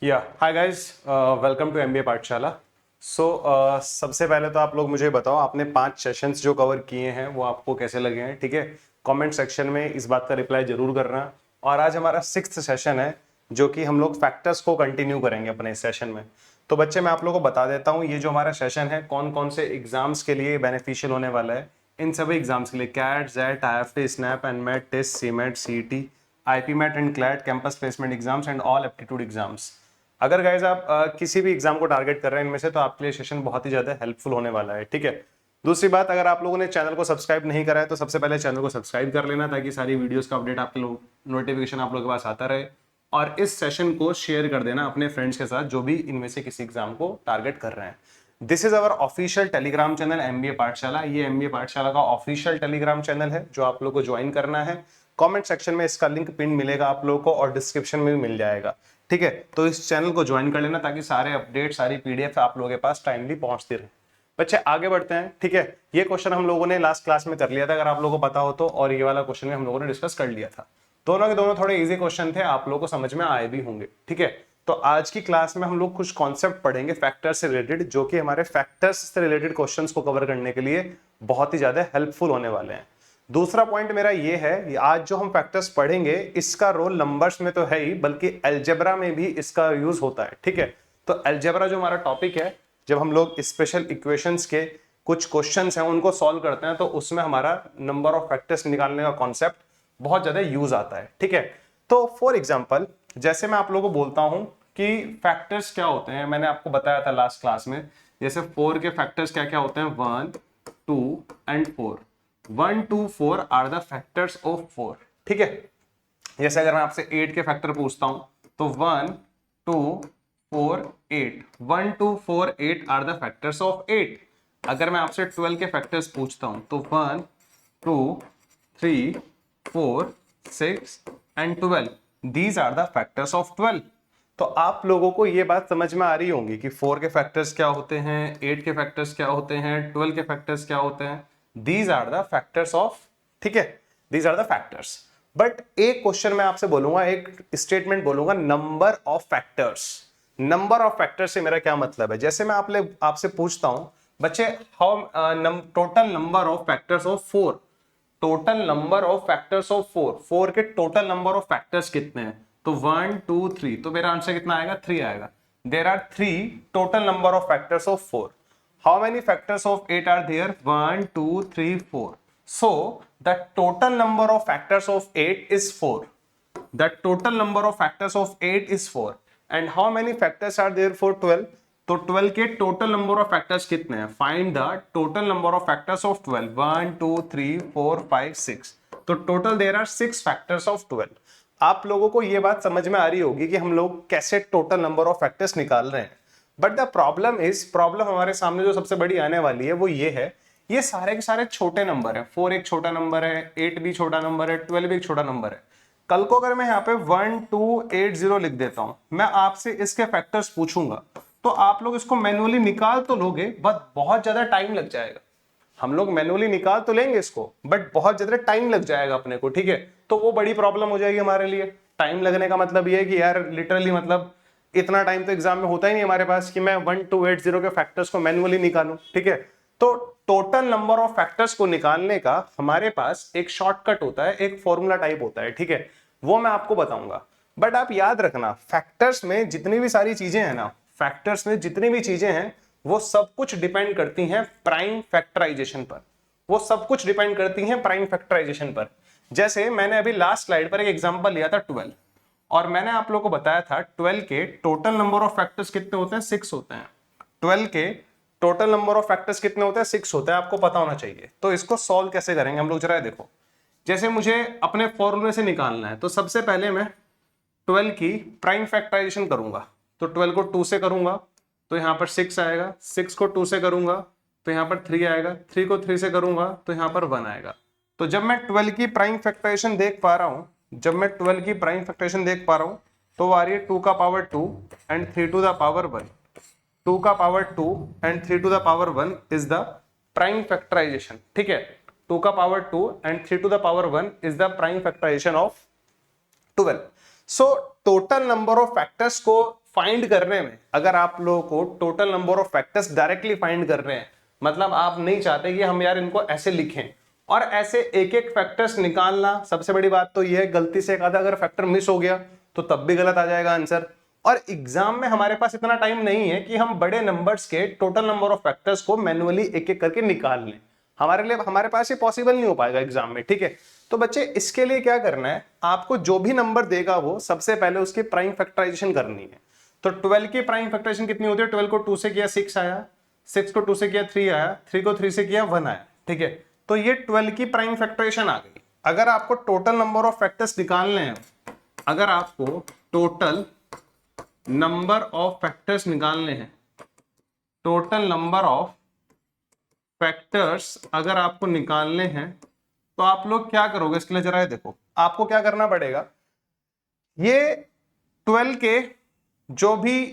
या hi guys, welcome to MBA Pathshala. सबसे पहले तो आप लोग मुझे बताओ, आपने 5 सेशंस जो कवर किए हैं वो आपको कैसे लगे हैं। ठीक है, कमेंट सेक्शन में इस बात का रिप्लाई जरूर करना। और आज हमारा 6th सेशन है जो कि हम लोग फैक्टर्स को कंटिन्यू करेंगे अपने इस सेशन में। तो बच्चे, मैं आप लोगों को बता देता हूँ ये जो हमारा सेशन है कौन कौन से एग्जाम्स के लिए बेनिफिशियल होने वाला है। इन सभी एग्जाम्स के लिए CAT, XAT, IFT, SNAP, NMAT, test, CMAT, CET, IPMAT and CLAT, campus placement exams and all aptitude exams. अगर गाइज आप किसी भी एग्जाम को टारगेट कर रहे हैं इनमें से, तो आपके लिए सेशन बहुत ही ज्यादा हेल्पफुल होने वाला है। ठीक है, दूसरी बात, अगर आप लोगों ने चैनल को सब्सक्राइब नहीं करा है तो सबसे पहले चैनल को सब्सक्राइब कर लेना, ताकि सारी वीडियोस का अपडेट आपके लोग नोटिफिकेशन आप लोगों के पास आता रहे। और इस सेशन को शेयर कर देना अपने फ्रेंड्स के साथ जो भी इनमें से किसी एग्जाम को टारगेट कर रहे हैं। This is our official Telegram channel MBA पाठशाला। ये एमबीए पाठशाला का ऑफिशियल टेलीग्राम चैनल है जो आप लोग को ज्वाइन करना है। कमेंट सेक्शन में इसका लिंक पिन मिलेगा आप लोगों को और डिस्क्रिप्शन में भी मिल जाएगा। ठीक है, तो इस चैनल को ज्वाइन कर लेना ताकि सारे अपडेट, सारी पीडीएफ आप लोगों के पास टाइमली पहुंचती रहे। बच्चे आगे बढ़ते हैं। ठीक है, ये क्वेश्चन हम लोगों ने लास्ट क्लास में कर लिया था, अगर आप लोगों को पता हो तो, और ये वाला क्वेश्चन भी हम लोगों ने डिस्कस कर लिया था। दोनों के दोनों थोड़े इजी क्वेश्चन थे, आप लोगों को समझ में आए भी होंगे। ठीक है, तो आज की क्लास में हम लोग कुछ कॉन्सेप्ट पढ़ेंगे फैक्टर्स से रिलेटेड, जो कि हमारे फैक्टर्स से रिलेटेड क्वेश्चंस को कवर करने के लिए बहुत ही ज्यादा हेल्पफुल होने वाले हैं। दूसरा पॉइंट मेरा ये है, आज जो हम फैक्टर्स पढ़ेंगे इसका रोल नंबर्स में तो है ही, बल्कि अलजेब्रा में भी इसका यूज होता है। ठीक है, तो अलजेब्रा जो हमारा टॉपिक है, जब हम लोग स्पेशल इक्वेशंस के कुछ क्वेश्चंस हैं उनको सॉल्व करते हैं, तो उसमें हमारा नंबर ऑफ फैक्टर्स निकालने का कॉन्सेप्ट बहुत ज्यादा यूज आता है। ठीक है, तो फॉर एग्जाम्पल, जैसे मैं आप लोगों को बोलता हूं कि फैक्टर्स क्या होते हैं, मैंने आपको बताया था लास्ट क्लास में, जैसे 4 के फैक्टर्स क्या क्या होते हैं, 1, 2 and 4। 1, 2, 4 are the factors of 4। ठीक है, जैसे अगर मैं आपसे 8 के फैक्टर पूछता हूं तो 1, 2, 4, 8। 1, 2, 4, 8 आर द फैक्टर्स ऑफ 8। अगर मैं आपसे 12 के फैक्टर्स पूछता हूं तो 1, 2, 3, 4, 6 and 12, these are the factors of 12। तो आप लोगों को ये बात समझ में आ रही होंगी कि 4 के फैक्टर्स क्या होते हैं, 8 के फैक्टर्स क्या होते हैं, 12 के फैक्टर्स क्या होते हैं। These are the factors of, ठीक है, these are the factors. But एक क्वेश्चन मैं आपसे बोलूंगा, एक स्टेटमेंट बोलूंगा, number of factors. Number of factors से मेरा क्या मतलब है? जैसे मैं आपसे पूछता हूं बच्चे, how total number of factors of 4, total number of factors of 4, 4 के टोटल नंबर ऑफ फैक्टर्स कितने हैं? तो 1, 2, 3, तो मेरा आंसर कितना आएगा? 3 आएगा। There are 3 total number of factors of 4। How many factors of 8 are there? 1, 2, 3, 4। So the total number of factors of 8 is 4. The total number of factors of 8 is 4. And how many factors are there for 12? तो 12 के total number of factors कितने हैं? Find the total number of factors of 12। 1, 2, 3, 4, 5, 6। तो total there are 6 factors of 12। आप लोगों को यह बात समझ में आ रही होगी कि हम लोग कैसे टोटल नंबर ऑफ फैक्टर्स निकाल रहे हैं। बट द प्रॉब्लम हमारे सामने जो सबसे बड़ी आने वाली है वो ये है, ये सारे के सारे छोटे नंबर है। 4 एक छोटा नंबर है, 8 भी छोटा नंबर है, 12 भी एक छोटा नंबर है। कल को अगर मैं यहाँ पे 1, 2, 8, 0 लिख देता हूं, मैं आपसे इसके फैक्टर्स पूछूंगा, तो आप लोग इसको मैन्युअली निकाल तो लोगे, बट बहुत ज्यादा टाइम लग जाएगा। हम लोग मैन्युअली निकाल तो लेंगे इसको, बट बहुत ज्यादा टाइम लग जाएगा अपने को। ठीक है, तो वो बड़ी प्रॉब्लम हो जाएगी हमारे लिए। टाइम लगने का मतलब ये है कि यार लिटरली मतलब इतना टाइम तो एग्जाम में होता ही नहीं हमारे पास कि मैं 1, 2, 8, 0 के फैक्टर्स को मैन्युअली निकालूं। ठीक है, तो टोटल नंबर ऑफ फैक्टर्स को निकालने का हमारे पास एक शॉर्टकट होता है, एक फॉर्मूला टाइप होता है। ठीक है, वो मैं आपको बताऊंगा। बट आप याद रखना, फैक्टर्स में जितनी भी सारी चीजें हैं ना, फैक्टर्स में जितनी भी चीजें हैं वो सब कुछ डिपेंड करती हैं प्राइम फैक्टराइजेशन पर। वो सब कुछ डिपेंड करती हैं प्राइम फैक्टराइजेशन पर। जैसे मैंने अभी लास्ट स्लाइड पर एक एग्जांपल लिया था 12, और मैंने आप लोगों को बताया था 12 के टोटल नंबर ऑफ फैक्टर्स कितने होते हैं? 6 होते हैं। 12 के टोटल नंबर ऑफ फैक्टर्स कितने होते हैं? 6 होते हैं, आपको पता होना चाहिए। तो इसको सॉल्व कैसे करेंगे हम लोग, जरा देखो। जैसे मुझे अपने फॉर्मूले से निकालना है, तो सबसे पहले मैं 12 की प्राइम फैक्टराइजेशन करूंगा। तो 12 को 2 से करूंगा तो यहां पर 6 आएगा, 6 को 2 से करूंगा तो यहां पर 3 आएगा, 3 को 3 से करूंगा तो यहां पर 1 आएगा। तो जब मैं 12 की प्राइम फैक्टराइजेशन देख पा रहा हूं, जब मैं 12 की प्राइम फैक्टराइजेशन देख पा रहा हूं, तो आ रही है 2 का power 2 and 3 to the power 1। 2 का power 2 and 3 to the power 1 is the prime factorisation. ठीक है, 2 का power 2 and 3 to the power 1 is the prime factorisation of 12। So total number of factors को फाइंड करने में, अगर आप लोगों को total number of factors directly find कर रहे हैं, मतलब आप नहीं चाहते कि हम यार इनको ऐसे लिखें और ऐसे एक एक फैक्टर्स निकालना, सबसे बड़ी बात तो यह है गलती से एक आधा अगर फैक्टर मिस हो गया तो तब भी गलत आ जाएगा आंसर। और एग्जाम में हमारे पास इतना टाइम नहीं है कि हम बड़े नंबर्स के टोटल नंबर ऑफ फैक्टर्स को मैन्युअली एक एक करके निकाल लें, हमारे पास ये पॉसिबल नहीं हो पाएगा एग्जाम में, ठीक है। तो बच्चे इसके लिए क्या करना है, आपको जो भी नंबर देगा वो सबसे पहले उसकी प्राइम फैक्टराइजेशन करनी है। तो 12 की प्राइम फैक्टराइजेशन कितनी होती है, 12 को 2 से किया 6 आया, 6 को 2 से किया 3 आया, 3 को 3 से किया 1 आया, ठीक है। तो ये 12 की प्राइम फैक्टराइजेशन आ गई। अगर आपको टोटल नंबर ऑफ फैक्टर्स निकालने हैं, अगर आपको टोटल नंबर ऑफ फैक्टर्स निकालने हैं, टोटल नंबर ऑफ फैक्टर्स अगर आपको निकालने हैं तो आप लोग क्या करोगे, इसके लिए जरा ये देखो, आपको क्या करना पड़ेगा, ये 12 के जो भी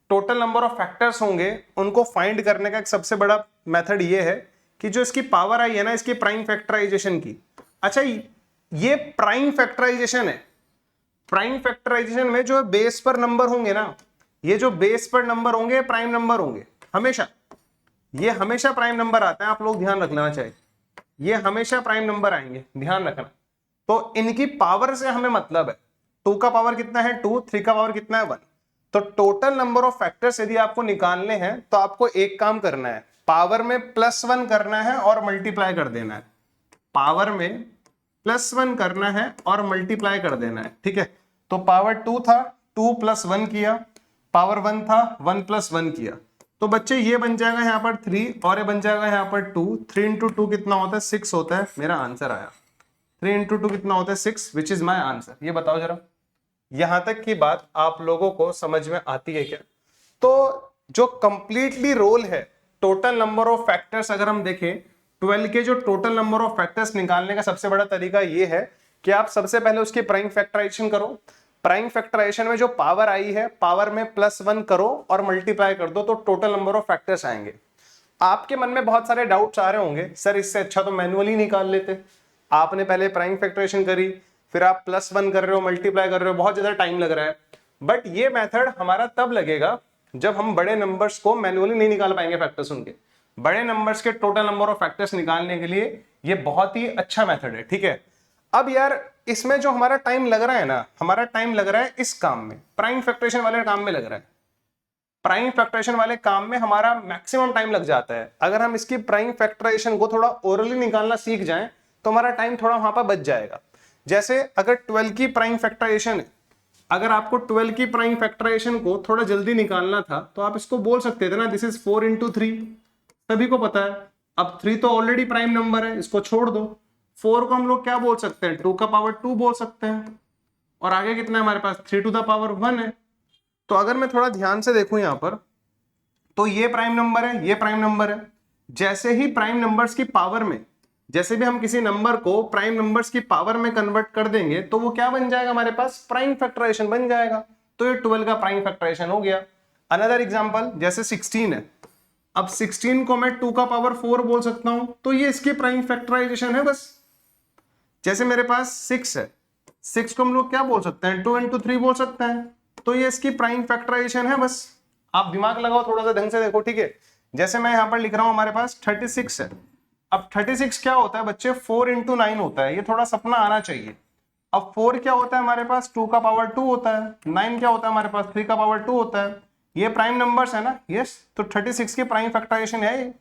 टोटल नंबर ऑफ फैक्टर्स होंगे उनको फाइंड करने का एक सबसे बड़ा मेथड ये है कि जो इसकी पावर आई है ना, इसकी प्राइम फैक्टराइजेशन की। अच्छा, ये प्राइम फैक्टराइजेशन है। प्राइम फैक्टराइजेशन में जो बेस पर नंबर होंगे ना, ये जो बेस पर नंबर होंगे प्राइम नंबर होंगे हमेशा, ये हमेशा प्राइम नंबर आते हैं, आप लोग ध्यान रख लेना चाहिए, ये हमेशा प्राइम नंबर आएंगे, ध्यान रखना। तो इनकी पावर से हमें मतलब है, 2 का पावर कितना है 2, 3 का पावर कितना है 1। तो टोटल नंबर ऑफ फैक्टर्स यदि आपको निकालने हैं तो आपको एक काम करना है, पावर में +1 करना है और मल्टीप्लाई कर देना है, पावर में +1 करना है और मल्टीप्लाई कर देना है, ठीक है। तो पावर 2 था, 2 + 1 किया, पावर 1 था, 1 + 1 किया, तो बच्चे ये बन जाएगा यहाँ पर 3 और ये बन जाएगा यहाँ पर 2, 3 × 2 कितना होता है 6 होता है, मेरा आंसर आया 3 × 2 कितना होता है 6, विच इज माई आंसर। ये बताओ जरा, यहां तक की बात आप लोगों को समझ में आती है क्या? तो जो कंप्लीटली रोल है टोटल नंबर ऑफ फैक्टर्स, अगर हम देखें 12 के जो टोटल नंबर ऑफ फैक्टर्स निकालने का सबसे बड़ा तरीका ये है कि आप सबसे पहले उसकी प्राइम फैक्टराइजेशन करो। प्राइम फैक्टराइजेशन में जो पावर आई है, पावर में +1 करो और मल्टीप्लाई कर दो, तो टोटल नंबर ऑफ फैक्टर्स आएंगे। आपके मन में बहुत सारे डाउट्स आ रहे होंगे, सर इससे अच्छा तो मैन्युअली निकाल लेते। आपने पहले प्राइम फैक्टराइजेशन करी, फिर आप +1 कर रहे हो, मल्टीप्लाई कर रहे हो, बहुत ज्यादा टाइम लग रहा है। बट ये मेथड हमारा तब लगेगा जब हम बड़े नंबर्स को मैन्युअली नहीं निकाल पाएंगे फैक्टर्स उनके। बड़े नंबर्स के टोटल नंबर ऑफ फैक्टर्स निकालने के लिए ये बहुत ही अच्छा मेथड है, ठीक है। अब यार इसमें जो हमारा टाइम लग रहा है ना, हमारा टाइम लग रहा है इस काम में, प्राइम फैक्टराइजेशन वाले काम में लग रहा है। प्राइम फैक्टराइजेशन वाले काम में हमारा मैक्सिमम टाइम लग जाता है। अगर हम इसकी प्राइम फैक्टराइजेशन को थोड़ा ओरली निकालना सीख जाएं तो हमारा टाइम थोड़ा वहां पर बच जाएगा। जैसे अगर 12 की प्राइम फैक्टराइजेशन है, अगर आपको 12 की प्राइम फैक्टराइजेशन को थोड़ा जल्दी निकालना था तो आप इसको बोल सकते थे ना, दिस इज 4 × 3, सभी को पता है। अब 3 तो ऑलरेडी प्राइम नंबर है, इसको छोड़ दो। 4 को हम लोग क्या बोल सकते हैं, 2 का पावर 2 बोल सकते हैं, और आगे कितना है हमारे पास 3 × 1 है। तो अगर मैं थोड़ा ध्यान से देखूं यहां पर, तो ये प्राइम नंबर है, ये प्राइम नंबर है। जैसे ही प्राइम नंबर्स की पावर में, जैसे भी हम किसी नंबर को प्राइम नंबर्स की पावर में कन्वर्ट कर देंगे तो वो क्या बन जाएगा, हमारे पास प्राइम फैक्टराइजेशन बन जाएगा। तो ये 12 का प्राइम फैक्टराइजेशन हो गया। अनदर एग्जांपल, जैसे 16 है, अब 16 को मैं 2 का पावर 4 बोल सकता हूं, तो ये इसकी प्राइम फैक्टराइजेशन है बस। जैसे मेरे पास 6 है, 6 को हम लोग क्या बोल सकते हैं, 2 × 3 बोल सकते हैं, तो ये इसकी प्राइम फैक्टराइजेशन है बस। आप दिमाग लगाओ, थोड़ा सा ढंग से देखो, ठीक है। जैसे मैं यहां पर लिख रहा हूं, हमारे पास 36 है। अब 36 क्या होता है बच्चे, 4 × 9 होता है, ये थोड़ा सपना आना चाहिए। अब 4 क्या होता है हमारे पास, 2 का पावर 2 होता है। 9 क्या होता है हमारे पास, 3 का पावर 2 होता है। ये प्राइम नंबर्स है ना, यस। तो 36 की प्राइम फैक्टराइजेशन है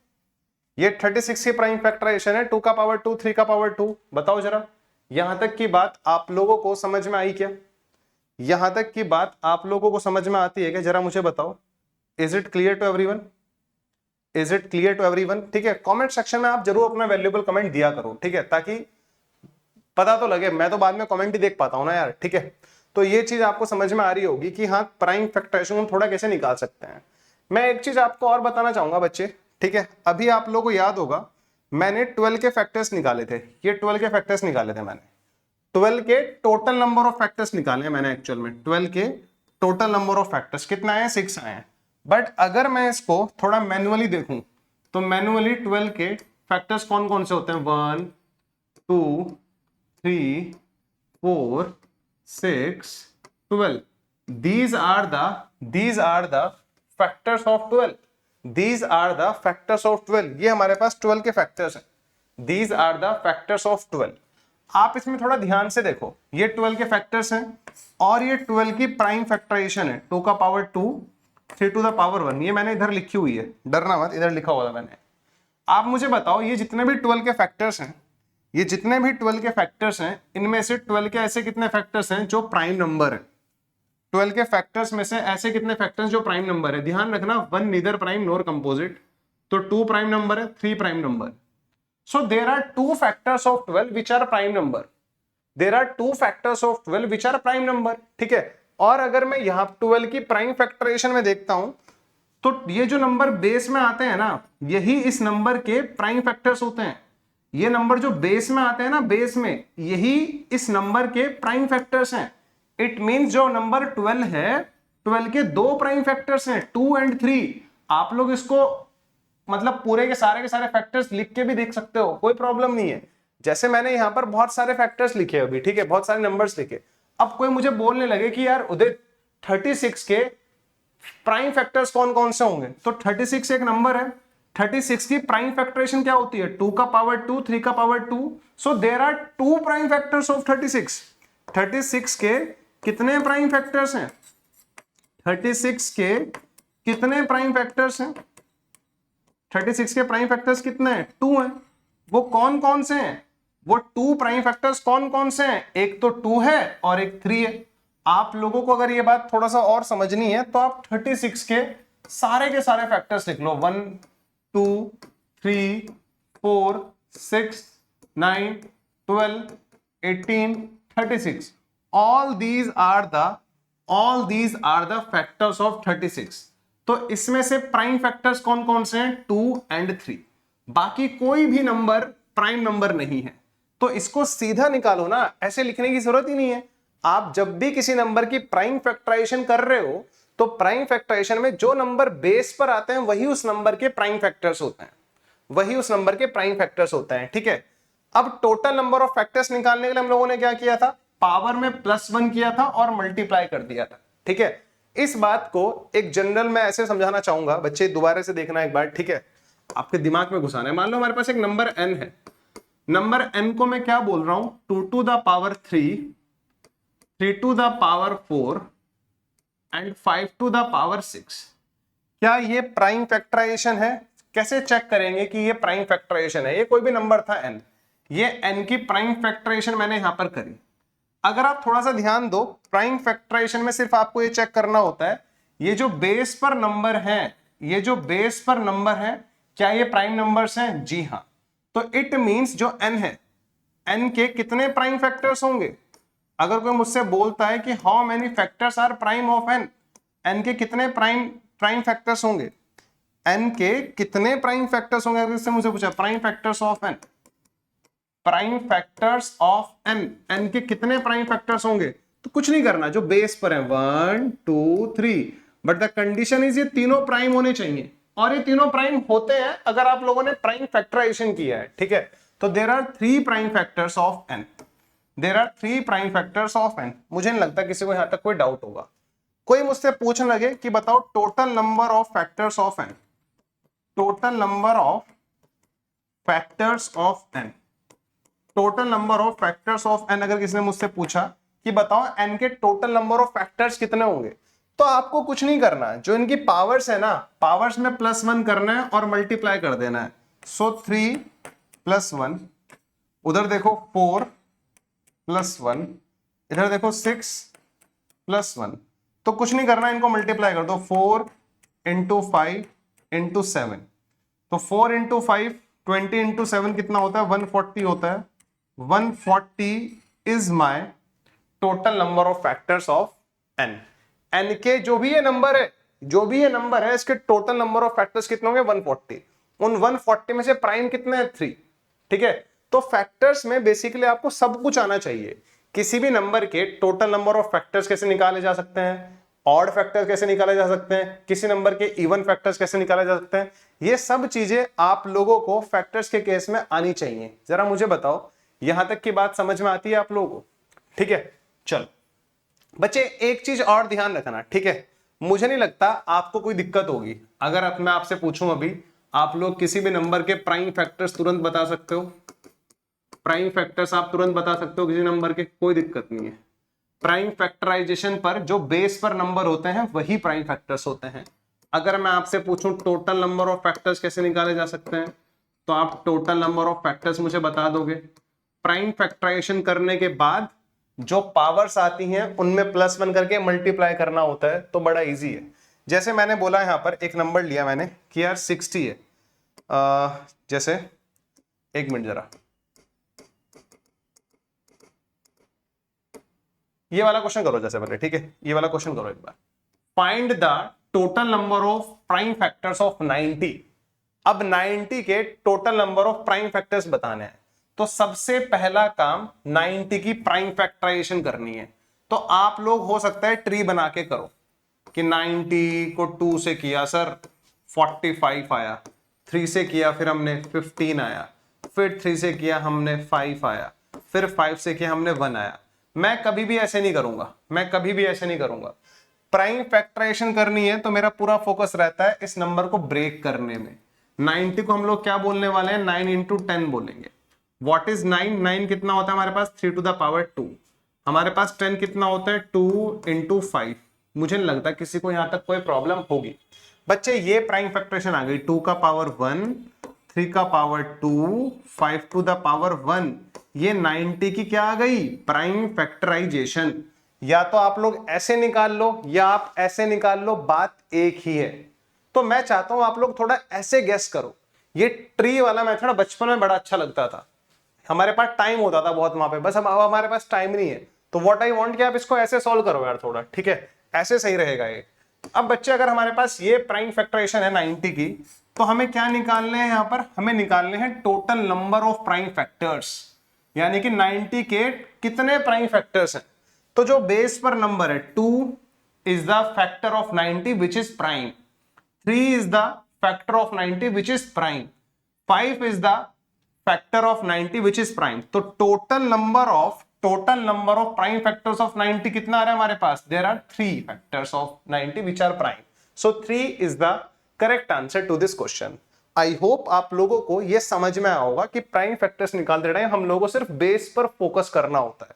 ये 36 की प्राइम फैक्टराइजेशन है, 2 का पावर 2, 3 का पावर 2। बताओ जरा, यहां तक की बात आप लोगों को समझ में आई क्या? यहां तक की बात आप लोगों को समझ में आती है क्या, जरा मुझे बताओ। Is it clear to everyone? Is it clear to everyone? ठीक है, कमेंट सेक्शन में आप जरूर अपना वैल्यूएबल कमेंट दिया करो, ठीक है, ताकि पता तो लगे। मैं तो बाद में कमेंट ही देख पाता हूं ना यार, ठीक है। तो ये चीज आपको समझ में आ रही होगी कि हाँ, प्राइम फैक्टराइजेशन हम थोड़ा कैसे निकाल सकते हैं। मैं एक चीज आपको और बताना चाहूंगा बच्चे, ठीक है। अभी आप लोगों को याद होगा मैंने 12 के फैक्टर्स निकाले थे, ये 12 के फैक्टर्स निकाले थे मैंने। 12 के टोटल नंबर ऑफ फैक्टर्स निकाले हैं मैंने एक्चुअल में। 12 के टोटल नंबर ऑफ फैक्टर्स कितना आए हैं, 6 आए हैं। बट अगर मैं इसको थोड़ा मैन्युअली देखूं तो मैन्युअली 12 के फैक्टर्स कौन कौन से होते हैं, 1 2 3 4 6 12। these are the factors of 12, these are the factors of 12, ये हमारे पास 12 के फैक्टर्स हैं, these are the factors of 12। आप इसमें थोड़ा ध्यान से देखो, ये 12 के फैक्टर्स हैं और ये 12 की प्राइम फैक्टराइजेशन है, 2 का पावर 2, 3 टू द पावर 1, ये मैंने इधर लिखी हुई है, डरना मत, इधर लिखा हुआ था मैंने। आप मुझे बताओ ये जितने भी 12 के फैक्टर्स हैं, ये जितने भी 12 के फैक्टर्स हैं, इनमें से 12 के ऐसे कितने फैक्टर्स हैं जो प्राइम नंबर है? 12 के फैक्टर्स में से ऐसे कितने फैक्टर्स जो प्राइम नंबर है? ध्यान रखना, 1 नीदर प्राइम नॉर कंपोजिट, तो 2 प्राइम नंबर है, 3 prime number. So there are 2 factors of 12 which are prime number, there are 2 factors of 12 which are prime number, ठीक है। और अगर मैं यहाँ 12 की प्राइम फैक्टराइजेशन में देखता हूं तो ये जो नंबर बेस में आते हैं ना, यही इस नंबर के प्राइम फैक्टर्स होते हैं। ये नंबर जो बेस में आते हैं ना, बेस में, यही इस नंबर के प्राइम फैक्टर्स हैं। इट मींस जो नंबर 12 है, 12 के 2 प्राइम फैक्टर्स हैं, 2 and 3। आप लोग इसको मतलब पूरे के सारे फैक्टर्स लिख के भी देख सकते हो, कोई प्रॉब्लम नहीं है। जैसे मैंने यहाँ पर बहुत सारे फैक्टर्स लिखे अभी, ठीक है, बहुत सारे नंबर्स लिखे। अब कोई मुझे बोलने लगे कि यार उदय 36 के प्राइम फैक्टर्स कौन कौन से होंगे, तो 36 एक नंबर है, 36 की प्राइम फैक्टराइजेशन क्या होती है? 2 का पावर 2, 3 का power 2। So there are 2 prime factors of 36। 36 के कितने प्राइम फैक्टर्स हैं? 36 के कितने प्राइम फैक्टर्स हैं? 36 के प्राइम फैक्टर्स कितने हैं? 2 हैं। वो कौन कौन से हैं? वो 2 प्राइम फैक्टर्स कौन कौन से हैं? एक तो 2 है और एक 3 है। आप लोगों को अगर ये बात थोड़ा सा और समझनी है तो आप 36 के सारे फैक्टर्स लिख लो, 1 2 3 4 6 9 12 18 36। all these are the factors of 36। तो इसमें से प्राइम फैक्टर्स कौन कौन से हैं? 2 and 3। बाकी कोई भी नंबर प्राइम नंबर नहीं है। तो इसको सीधा निकालो ना, ऐसे लिखने की जरूरत ही नहीं है। आप जब भी किसी नंबर की प्राइम फैक्टराइजेशन कर रहे हो तो प्राइम फैक्टराइजेशन में जो नंबर बेस पर आते हैं वही उस नंबर के प्राइम फैक्टर्स होते हैं, वही उस नंबर के प्राइम फैक्टर्स होते हैं, ठीक है। अब टोटल नंबर ऑफ फैक्टर्स निकालने के लिए हम लोगों ने क्या किया था? पावर में +1 किया था और मल्टीप्लाई कर दिया था, ठीक है। इस बात को एक जनरल में ऐसे समझाना चाहूंगा, बच्चे दोबारा से देखना एक बार, ठीक है, आपके दिमाग में घुसाना है। मान लो हमारे पास एक नंबर n है, नंबर n को मैं क्या बोल रहा हूं? 2 to the power 3, 3 to the power 4 and 5 to the power 6। क्या ये प्राइम फैक्टराइजेशन है? कैसे चेक करेंगे कि ये प्राइम फैक्टराइजेशन है? ये कोई भी नंबर था n, ये n की प्राइम फैक्टराइजेशन मैंने यहां पर करी। अगर आप थोड़ा सा ध्यान दो, प्राइम फैक्टराइजेशन में सिर्फ आपको ये चेक करना होता है, ये जो बेस पर नंबर है, ये जो बेस पर नंबर है, क्या ये प्राइम नंबर्स हैं? जी हां। तो इट मींस जो n है, n के कितने प्राइम फैक्टर्स होंगे? अगर कोई मुझसे बोलता है कि how many factors are prime of n, n के कितने प्राइम फैक्टर्स होंगे? n के कितने प्राइम फैक्टर्स होंगे? अगर इससे मुझे पूछा prime factors of n, prime factors of n, n के कितने प्राइम फैक्टर्स होंगे? तो कुछ नहीं करना, जो बेस पर है 1 2 3, बट द कंडीशन इज ये तीनों प्राइम होने चाहिए, और ये तीनों प्राइम होते हैं अगर आप लोगों ने प्राइम फैक्टराइजेशन किया है, ठीक है। तो there are 3 prime factors of n, there are 3 prime factors of n। मुझे नहीं लगता किसी को यहां तक कोई डाउट होगा। कोई मुझसे पूछने लगे कि बताओ total number of factors of n, total number of factors of n, total number of factors of n, अगर किसी ने मुझसे पूछा कि बताओ n के टोटल नंबर ऑफ फैक्टर्स कितने होंगे, तो आपको कुछ नहीं करना, जो इनकी पावर्स है ना, पावर्स में +1 करना है और मल्टीप्लाई कर देना है। सो 3 + 1, उधर देखो 4 + 1, इधर देखो 6 + 1, तो कुछ नहीं करना, इनको मल्टीप्लाई कर दो। 4 × 5 × 7, तो 4 × 5 20 × 7 कितना होता है? 140 होता है। 140 is my total number of factors of n। n के जो भी ये नंबर है, जो भी ये नंबर है, इसके टोटल नंबर ऑफ फैक्टर्स कितने होंगे? 140। उन 140 में से प्राइम कितने हैं? 3, ठीक है। तो फैक्टर्स में बेसिकली आपको सब कुछ आना चाहिए। किसी भी नंबर के टोटल नंबर ऑफ फैक्टर्स कैसे निकाले जा सकते हैं, ऑड फैक्टर्स कैसे निकाले जा सकते हैं, किसी नंबर के इवन फैक्टर्स कैसे निकाले जा सकते हैं, ये सब चीजें आप लोगों को फैक्टर्स के केस में आनी चाहिए। जरा मुझे बताओ, यहां तक की बात समझ में आती है आप लोगों को? ठीक है, चलो बच्चे एक चीज और ध्यान रखना, ठीक है, मुझे नहीं लगता आपको कोई दिक्कत होगी अगर मैं आपसे पूछूं अभी, आप लोग किसी भी नंबर के प्राइम फैक्टर्स तुरंत बता सकते हो? प्राइम फैक्टर्स आप तुरंत बता सकते हो किसी नंबर के, कोई दिक्कत नहीं है। प्राइम फैक्टराइजेशन पर जो बेस पर नंबर होते हैं वही प्राइम फैक्टर्स होते हैं। अगर मैं आपसे पूछूं टोटल नंबर ऑफ फैक्टर्स कैसे निकाले जा सकते हैं, तो आप टोटल नंबर ऑफ फैक्टर्स मुझे बता दोगे। प्राइम फैक्टराइजेशन करने के बाद जो पावर्स आती हैं उनमें +1 करके मल्टीप्लाई करना होता है, तो बड़ा इजी है। जैसे मैंने बोला यहां पर एक नंबर लिया मैंने कि यार 60 है, जैसे एक मिनट जरा, ये वाला क्वेश्चन करो जैसे पहले, ठीक है, ये वाला क्वेश्चन करो एक बार। Find the total number of prime factors of 90। अब 90 के total number of prime factors बताने हैं, तो सबसे पहला काम 90 की प्राइम फैक्टराइजेशन करनी है। तो आप लोग हो सकता है ट्री बना के करो कि 90 को 2 से किया सर 45 आया, 3 से किया फिर हमने 15 आया, फिर 3 से किया हमने 5 आया, फिर 5 से किया हमने 1 आया। मैं कभी भी ऐसे नहीं करूंगा, मैं कभी भी ऐसे नहीं करूंगा। प्राइम फैक्टराइजेशन करनी है तो मेरा पूरा फोकस रहता है इस नंबर को ब्रेक करने में। 90 को हम लोग क्या बोलने वाले हैं, 9 इंटू 10 बोलेंगे। What is 9? 9 कितना होता है हमारे पास, 3 टू द पावर 2। हमारे पास 10 कितना होता है, 2 इंटू 5। मुझे नहीं लगता किसी को यहां तक कोई प्रॉब्लम होगी। बच्चे ये प्राइम फैक्टराइजेशन आ गई, 2 का पावर 1, 3 का पावर 2, 5 टू द पावर 1। ये 90 की क्या आ गई, प्राइम फैक्टराइजेशन। या तो आप लोग ऐसे निकाल लो या आप ऐसे निकाल लो, बात एक ही है। तो मैं चाहता हूं आप लोग थोड़ा ऐसे गेस करो। ये ट्री वाला मेथड बचपन में बड़ा अच्छा लगता था, हमारे पास टाइम होता था बहुत वहां पे, बस अब हमारे पास टाइम नहीं है। तो व्हाट आई वांट कि आप इसको ऐसे सॉल्व करो यार थोड़ा, ठीक है, ऐसे सही रहेगा ये। अब बच्चे अगर हमारे पास ये प्राइम फैक्टराइजेशन है 90 की, तो हमें क्या निकालने हैं, यहां पर हमें निकालने हैं total number of prime factors, यानी कि 90 के कितने प्राइम फैक्टर्स हैं। तो जो बेस पर नंबर है 2 is the factor of 90 which is prime, 3 is the factor of 90 which is prime, 5 is the factor of 90 which is prime। तो total number of prime factors of 90 कितना आ रहा है हमारे पास, there are 3 factors of 90 which are prime, so 3 is the correct answer to this question। I hope आप लोगों को यह समझ में आया होगा कि प्राइम फैक्टर्स निकालते टाइम हम लोगों को सिर्फ बेस पर फोकस करना होता है।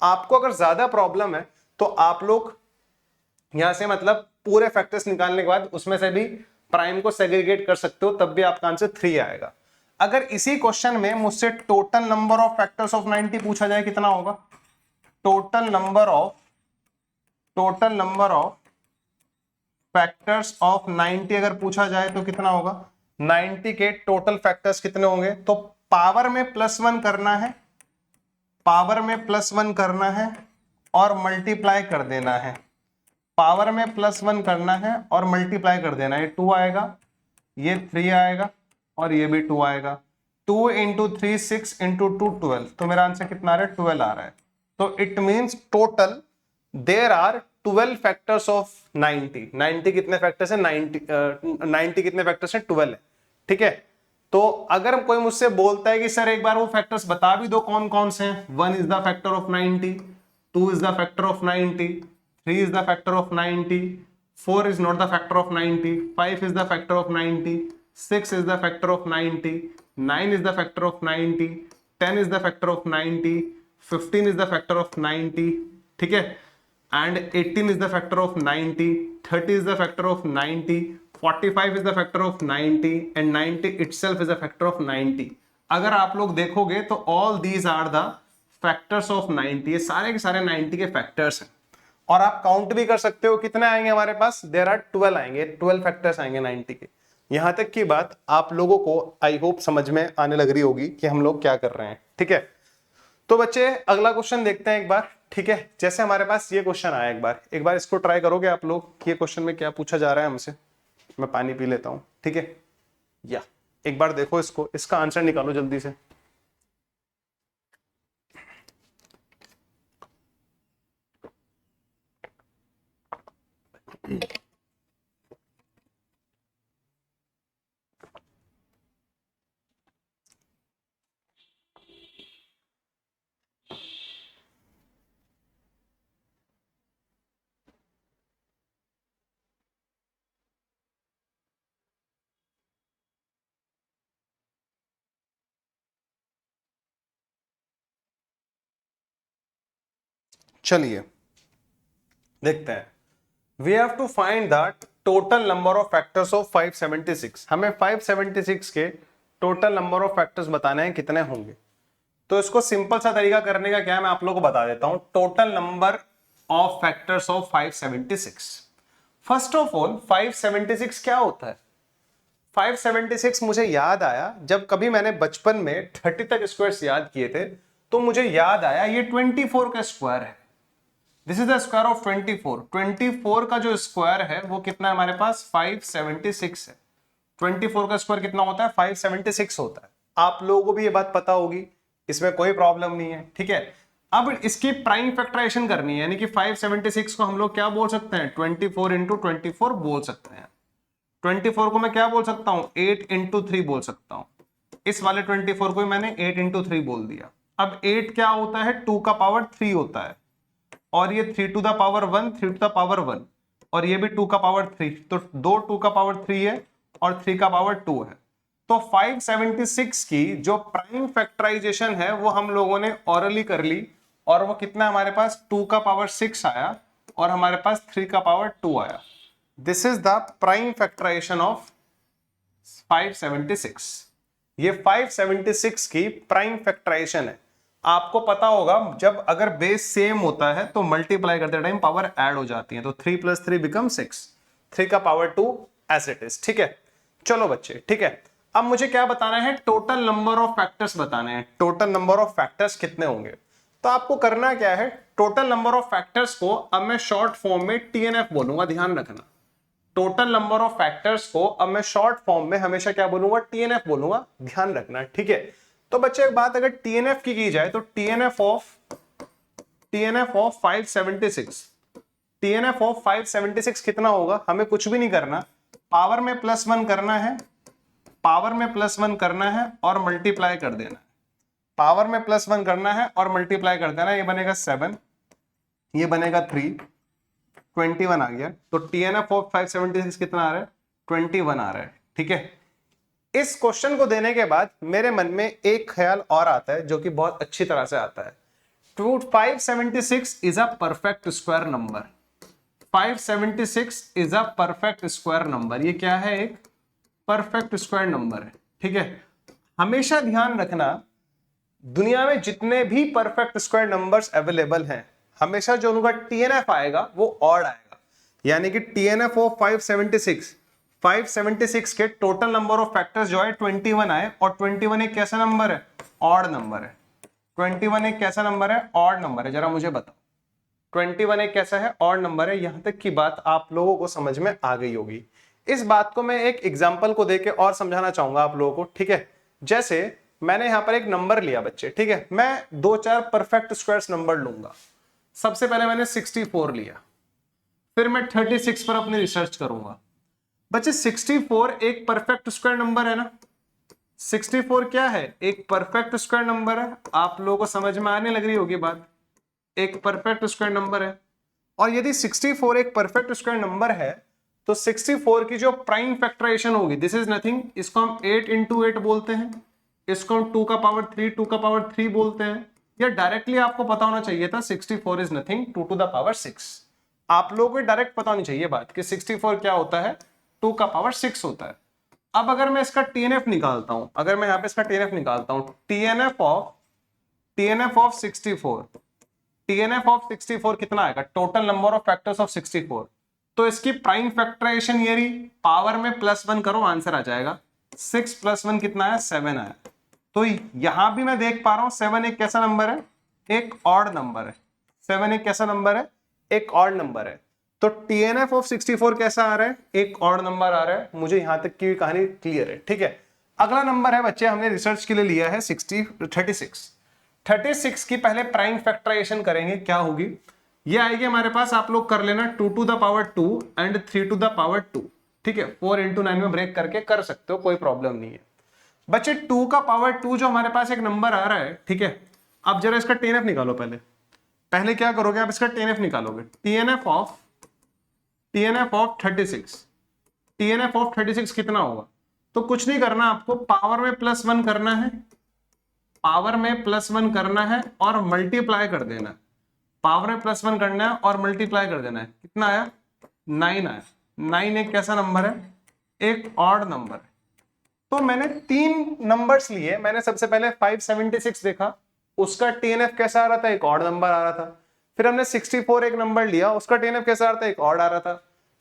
आपको अगर ज्यादा प्रॉब्लम है तो आप लोग यहां से मतलब पूरे फैक्टर्स निकालने के बाद उसमें से भी प्राइम को सेग्रीगेट कर सकते हो, तब भी आपका आंसर 3 आएगा। अगर इसी क्वेश्चन में मुझसे total number of factors of 90 पूछा जाए कितना होगा, total number of factors of 90 अगर पूछा जाए तो कितना होगा, 90 के टोटल फैक्टर्स कितने होंगे। तो पावर में +1 करना है, पावर में +1 करना है और मल्टीप्लाई कर देना है। पावर में +1 करना है और मल्टीप्लाई कर देना है, 2 आएगा, ये 3 आएगा और ये भी 2 आएगा। 2 इंटू 3 6 इंटू 2 12, तो मेरा आंसर कितना आ रहा है, 12 आ रहा है। तो it means total there are 12 factors of 90। 90 कितने फैक्टर्स है, 90 कितने फैक्टर्स है, 12 है, ठीक है। तो अगर कोई मुझसे बोलता है कि सर एक बार वो फैक्टर्स बता भी दो कौन कौन से हैं, 1 is the factor of 90, 2 is the factor of 90, 3 is the factor of 90, 4 is not the factor of 90, 5 is the factor of 90, 6 is the factor of 90, 9 is the factor of 90, 10 is the factor of 90, 15 is the factor of 90, ठीक है, and 18 is the factor of 90, 30 is the factor of 90, 45 is the factor of 90 and 90 itself is a factor of 90। अगर आप लोग देखोगे तो all these are the factors of 90, ये सारे के सारे 90 के फैक्टर्स हैं। और आप काउंट भी कर सकते हो कितने आएंगे हमारे पास, देयर आर 12 आएंगे, 12 फैक्टर्स आएंगे 90 के। यहां तक की बात आप लोगों को आई होप समझ में आने लग रही होगी कि हम लोग क्या कर रहे हैं, ठीक है। तो बच्चे अगला क्वेश्चन देखते हैं एक बार, ठीक है। जैसे हमारे पास ये क्वेश्चन आया, एक बार इसको ट्राई करोगे आप लोग कि ये क्वेश्चन में क्या पूछा जा रहा है हमसे। मैं पानी पी लेता हूं, ठीक है, या एक बार देखो इसको, इसका आंसर निकालो जल्दी से। चलिए देखते हैं। We have to find the total number of factors of 576। हमें 576 के टोटल नंबर ऑफ फैक्टर्स बताने हैं कितने होंगे। तो इसको सिंपल सा तरीका करने का क्या है मैं आप लोगों को बता देता हूं। Total number of factors of 576। First of all 576 क्या होता है? 576 मुझे याद आया जब कभी मैंने बचपन में 30 तक स्क्वायर्स याद किए थे, तो मुझे याद आया ये 24 का स्क्वायर है। This is the square of 24। 24 का जो स्क्वायर है वो कितना है हमारे पास? 576 है। 24 का स्क्वायर कितना होता है? 576 होता है। आप लोगों को भी ये बात पता होगी, इसमें कोई प्रॉब्लम नहीं है, ठीक है। अब इसकी प्राइम फैक्टराइजेशन करनी है, यानी कि 576 को हम लोग क्या बोल सकते हैं? 24 इंटू 24 बोल सकते हैं। 24 को मैं क्या बोल सकता हूं? 8 इंटू 3 बोल सकता हूं। इस वाले 24 को मैंने 8 इंटू 3 बोल दिया। अब 8 क्या होता है? 2 का पावर 3 होता है, और ये 3 to the power 1, 3 to the power 1, और ये भी 2 का पावर 3, तो दो 2 का पावर 3 है और 3 का पावर 2 है। तो 576 की जो प्राइम फैक्टराइजेशन है वो हम लोगों ने ऑरली कर ली, और वो कितना हमारे पास? 2 का पावर 6 आया और हमारे पास 3 का पावर 2 आया। This is the prime factorisation of 576। ये 576 की प्राइम फैक्टराइजेशन है। आपको पता होगा जब अगर बेस सेम होता है तो मल्टीप्लाई करते टाइम पावर ऐड हो जाती है, तो 3 + 3 बिकम 6, 3 का पावर 2 एज इट इज, ठीक है। चलो बच्चे, ठीक है। अब मुझे क्या बताना है? टोटल नंबर ऑफ फैक्टर्स बताने हैं। टोटल नंबर ऑफ फैक्टर्स कितने होंगे? तो आपको करना क्या है? टोटल नंबर ऑफ फैक्टर्स को अब मैं शॉर्ट फॉर्म में TNF बोलूंगा, ध्यान रखना। टोटल नंबर ऑफ फैक्टर्स को अब मैं शॉर्ट फॉर्म में हमेशा क्या बोलूंगा? TNF बोलूंगा, ध्यान रखना, ठीक है। तो बच्चे एक बात अगर TNF की जाए तो TNF ऑफ 576, TNF ऑफ 576 कितना होगा? हमें कुछ भी नहीं करना, पावर में +1 करना है, पावर में +1 करना है और मल्टीप्लाई कर देना है। पावर में +1 करना है और मल्टीप्लाई कर देना है। ये बनेगा 7, ये बनेगा 3, 21 आ गया। तो TNF ऑफ 576 कितना आ रहा है? 21 आ रहा है, ठीक है। इस क्वेश्चन को देने के बाद मेरे मन में एक ख्याल और आता है जो कि बहुत अच्छी तरह से आता है। 576 is a perfect square number. 576 is a perfect square number. ये क्या है? एक परफेक्ट स्क्वायर नंबर है, ठीक है। हमेशा ध्यान रखना, दुनिया में जितने भी परफेक्ट स्क्वायर नंबर्स अवेलेबल हैं, हमेशा जो उनका TNF आएगा वो ऑड आएगा। यानी कि TNF ऑफ 576 के टोटल नंबर ऑफ फैक्टर्स जो है 21 आए, और 21 एक कैसा नंबर है? ऑड नंबर है। 21 एक कैसा नंबर है? ऑड नंबर है। जरा मुझे बताओ, 21 एक कैसा है? ऑड नंबर है। यहां तक की बात आप लोगों को समझ में आ गई होगी। इस बात को मैं एक एग्जाम्पल को देके और समझाना चाहूंगा आप लोगों को, ठीक है। जैसे मैंने यहां पर एक नंबर लिया बच्चे, ठीक है। मैं 2-4 परफेक्ट स्क्वायर्स नंबर लूंगा। सबसे पहले मैंने 64 लिया, फिर मैं 36 पर अपनी रिसर्च करूंगा। बच्चे 64 एक परफेक्ट स्क्वायर नंबर है ना? 64 क्या है? एक परफेक्ट स्क्वायर नंबर है। आप लोगों को समझ में आने लग रही होगी बात। एक परफेक्ट स्क्वायर नंबर है, और यदि 64 एक परफेक्ट स्क्वायर नंबर है तो 64 की जो प्राइम फैक्टराइजेशन होगी, दिस इज नथिंग, इसको हम 8 इंटू 8 बोलते हैं, इसको हम 2 का पावर 3, 2 का पावर 3 बोलते हैं। या डायरेक्टली आपको पता होना चाहिए था 64 is nothing 2 to the power 6। आप लोगों को डायरेक्ट पता होनी चाहिए बात कि 64 क्या होता है? 2 का पावर 6 होता है। अब अगर मैं इसका TNF निकालता हूं, अगर मैं यहां पे इसका TNF निकालता हूं, TNF ऑफ 64, TNF ऑफ 64 कितना आएगा? Total number of factors of 64। तो इसकी प्राइम फैक्टराइजेशन ये रही, पावर में +1 करो, आंसर आ जाएगा। 6 + 1 कितना है? 7 आया। तो यहां भी मैं देख पा रहा हूं 7 एक कैसा नंबर है? एक ऑड नंबर है। 7 एक कैसा नंबर है? एक ऑड नंबर है। तो TNF ऑफ 64 कैसा आ रहा है? एक ऑड नंबर आ रहा है। मुझे यहां तक की कहानी क्लियर है, ठीक है। अगला नंबर है बच्चे, हमने रिसर्च के लिए लिया है 36। 36 की पहले प्राइम फैक्टराइजेशन करेंगे, क्या होगी? ये आएगी हमारे पास, आप लोग कर लेना 2 to the power 2 and 3 to the power 2, ठीक है। 4 इंटू 9 में ब्रेक करके कर सकते हो, कोई प्रॉब्लम नहीं है बच्चे। 2 का पावर 2 जो हमारे पास एक नंबर आ रहा है, ठीक है। अब जरा इसका TNF निकालो। पहले क्या करोगे आप? इसका TNF निकालोगे। TNF ऑफ 36, TNF ऑफ 36 कितना होगा? तो कुछ नहीं करना, आपको पावर में +1 करना है, पावर में +1 करना है और मल्टीप्लाई कर देना। पावर में +1 करना है और मल्टीप्लाई कर देना है। कितना आया? 9 आया। 9 एक कैसा नंबर है? एक ऑड नंबर है। तो मैंने 3 नंबर्स लिए। मैंने सबसे पहले 576 देखा, उसका TNF कैसा आ रहा था? एक ऑड नंबर आ रहा था। फिर हमने 64 एक नंबर लिया, उसका TNF कैसा आ रहा था? एक ऑड आ रहा था।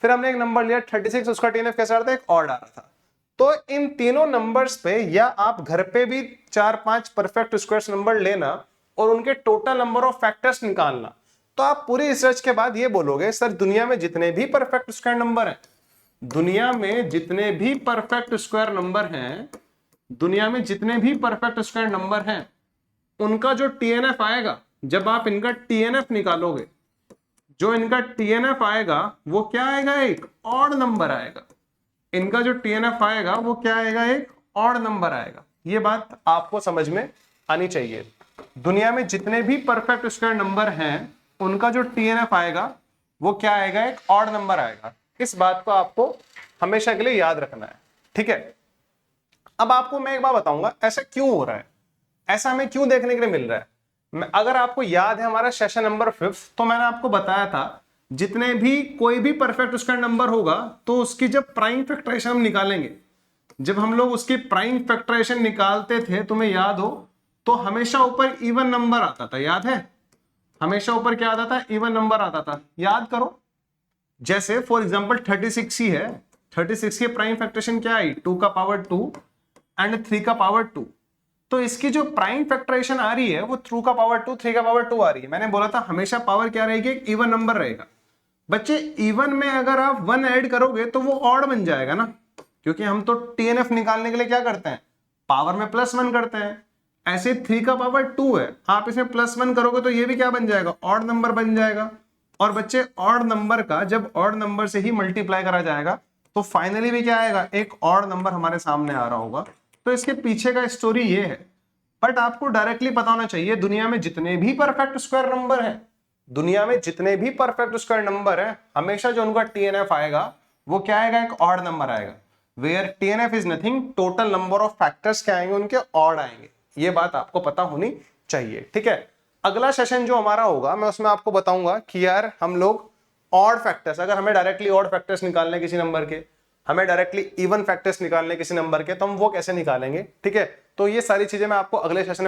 फिर हमने एक नंबर लिया 36, उसका TNF कैसा आ रहा था? एक ऑड आ रहा था। तो इन तीनों नंबर्स पे या आप घर पे भी 4-5 परफेक्ट स्क्वायर्स नंबर लेना और उनके टोटल नंबर ऑफ फैक्टर्स निकालना, तो आप पूरी रिसर्च के बाद ये बोलोगे सर दुनिया में जितने भी परफेक्ट स्क्वायर नंबर हैं, दुनिया में जितने भी परफेक्ट स्क्वायर नंबर हैं, दुनिया में जितने भी परफेक्ट स्क्वायर नंबर हैं, उनका जो TNF आएगा, जब आप इनका TNF निकालोगे, जो इनका TNF आएगा वो क्या आएगा? एक ऑड नंबर आएगा। इनका जो TNF आएगा वो क्या आएगा? एक ऑड नंबर आएगा। ये बात आपको समझ में आनी चाहिए। दुनिया में जितने भी परफेक्ट स्क्वायर नंबर हैं, उनका जो TNF आएगा वो क्या आएगा? एक ऑड नंबर आएगा। इस बात को आपको हमेशा के लिए याद रखना है, ठीक है। अब आपको मैं एक बात बताऊंगा ऐसा क्यों हो रहा है, ऐसा हमें क्यों देखने के लिए मिल रहा है। अगर आपको याद है हमारा सेशन नंबर 5, तो मैंने आपको बताया था जितने भी कोई भी परफेक्ट स्क्वायर नंबर होगा तो उसकी जब प्राइम फैक्टराइजेशन हम निकालेंगे, जब हम लोग उसकी प्राइम फैक्टराइजेशन निकालते थे, तुम्हें याद हो तो हमेशा ऊपर इवन नंबर आता था। याद है? हमेशा ऊपर क्या आता था? इवन नंबर आता था। याद करो, जैसे फॉर एग्जांपल 36 ही है, 36 की प्राइम फैक्टराइजेशन क्या आई? 2 का पावर 2 एंड 3 का पावर 2। तो इसकी जो प्राइम फैक्टराइजेशन आ रही है वो 2 का पावर 2, 3 का पावर 2 आ रही है। मैंने बोला था हमेशा पावर क्या रहेगी? एक इवन नंबर रहेगा। बच्चे इवन में अगर आप 1 ऐड करोगे तो वो ऑड बन जाएगा ना, क्योंकि हम तो TNF निकालने के लिए क्या करते हैं? पावर में +1 करते हैं। ऐसे 3 का पावर 2 है, आप इसमें +1 करोगे तो ये भी क्या बन जाएगा? ऑड नंबर बन जाएगा। और बच्चे ऑड नंबर का जब ऑड नंबर से ही मल्टीप्लाई करा जाएगा तो फाइनली भी क्या आएगा? एक ऑड नंबर हमारे सामने आ रहा होगा। तो इसके पीछे का स्टोरी ये है। बट आपको डायरेक्टली पता होना चाहिए दुनिया में जितने भी परफेक्ट स्क्वायर नंबर हैं, दुनिया में जितने भी परफेक्ट स्क्वायर नंबर हैं, हमेशा जो उनका TNF आएगा वो क्या आएगा? एक ऑड नंबर आएगा। Where TNF is nothing, total number of factors क्या आएंगे? उनके ऑड आएंगे। ये बात आपको पता होनी चाहिए, ठीक है। अगला सेशन जो हमारा होगा मैं उसमें आपको बताऊंगा कि यार हम लोग ऑड फैक्टर्स, अगर हमें डायरेक्टली ऑड फैक्टर्स निकालने किसी नंबर के, हमें डायरेक्टली इवन फैक्टर्स निकालने किसी नंबर के, तो हम वो कैसे निकालेंगे, ठीक है। तो ये सारी चीजें मैं आपको अगले सेशन में